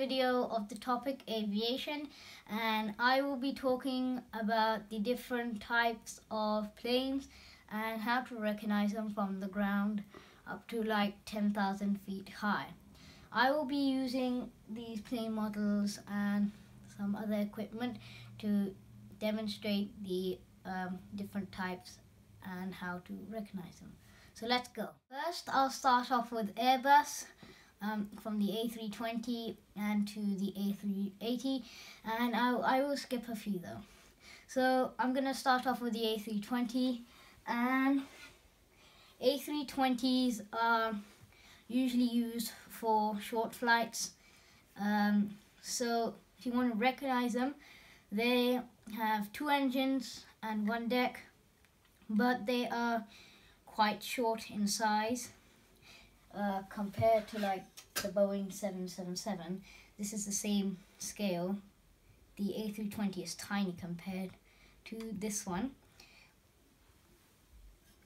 video of the topic aviation, and I will be talking about the different types of planes and how to recognize them from the ground up to like 10,000 feet high. I will be using these plane models and some other equipment to demonstrate the different types and how to recognize them. So let's go. First, I'll start off with Airbus, from the A320 and to the A380, and I will skip a few though. So I'm going to start off with the A320, and A320s are usually used for short flights. So if you want to recognize them, they have 2 engines and 1 deck, but they are quite short in size compared to like the Boeing 777. This is the same scale. The A320 is tiny compared to this one.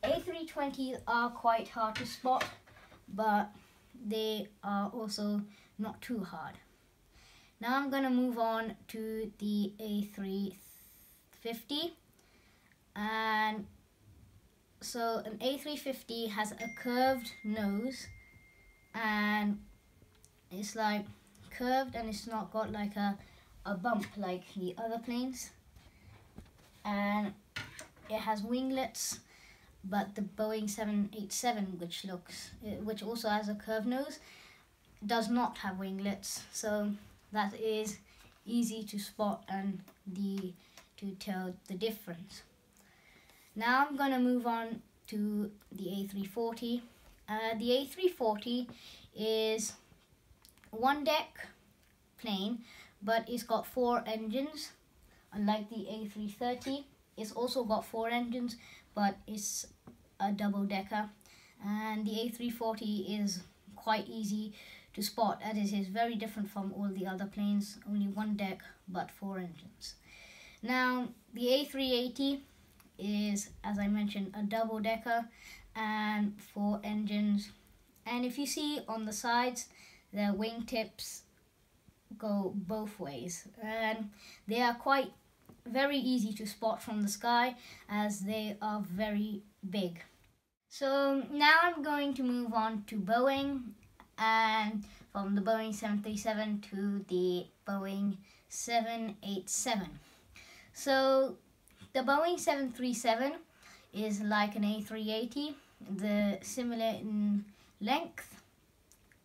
A320s are quite hard to spot, but they are also not too hard. Now I'm going to move on to the A350, and so an A350 has a curved nose, and it's like curved and it's not got like a bump like the other planes, and it has winglets, but the Boeing 787, which also has a curved nose, does not have winglets, so that is easy to spot and to tell the difference. Now I'm going to move on to the A340. The A340 is 1 deck plane, but it's got 4 engines, unlike the A330. It's also got 4 engines, but it's a double-decker, and the A340 is quite easy to spot, as it is very different from all the other planes. Only 1 deck but 4 engines. Now the A380 is, as I mentioned, a double-decker and 4 engines, and if you see on the sides, the wingtips go both ways, and they are very easy to spot from the sky as they are very big. So now I'm going to move on to Boeing, and from the Boeing 737 to the Boeing 787. So the Boeing 737 is like an A380, similar in length,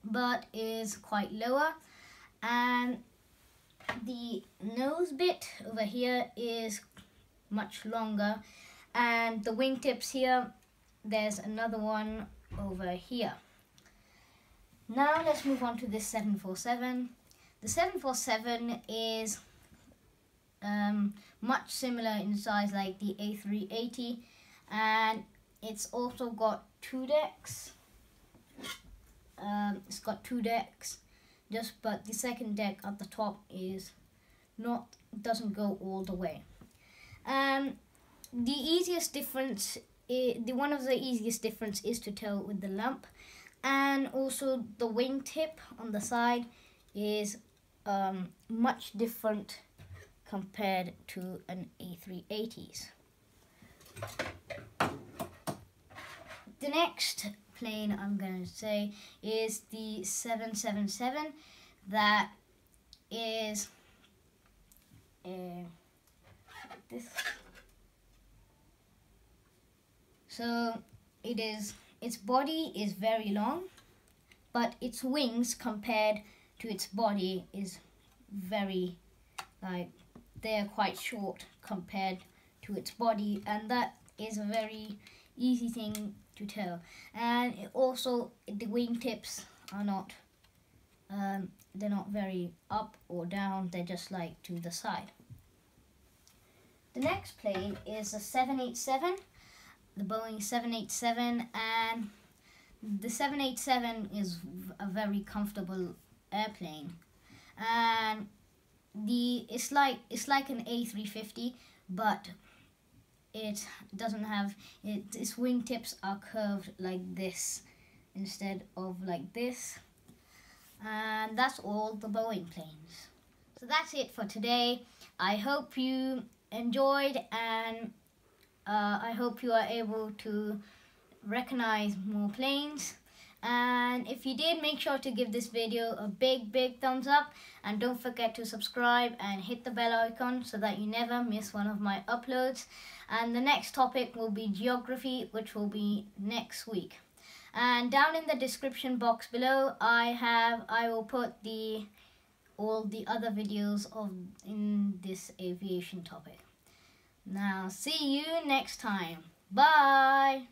but is quite lower, and the nose bit over here is much longer, and the wingtips here, there's another one over here. Now let's move on to the 747. The 747 is much similar in size like the A380, and it's also got 2 decks. It's got 2 decks, but the second deck at the top doesn't go all the way. The easiest difference, one of the easiest difference is to tell with the lamp, and also the wingtip on the side is much different compared to an A380s. The next plane I'm going to say is the 777. That is this. So its body is very long, but its wings compared to its body is very, they're quite short compared to its body, and that is a very easy thing to tell. And also the wingtips are not they're not very up or down, they're just like to the side. The next plane is the 787, the Boeing 787, and the 787 is a very comfortable airplane, and it's like an A350, but it doesn't have its wingtips are curved like this instead of like this, And that's all the Boeing planes. So that's it for today. I hope you enjoyed, and I hope you are able to recognize more planes. And if you did, make sure to give this video a big thumbs up, and don't forget to subscribe and hit the bell icon so that you never miss one of my uploads. And the next topic will be geography, which will be next week. And down in the description box below, I will put all the other videos in this aviation topic. Now, see you next time. Bye.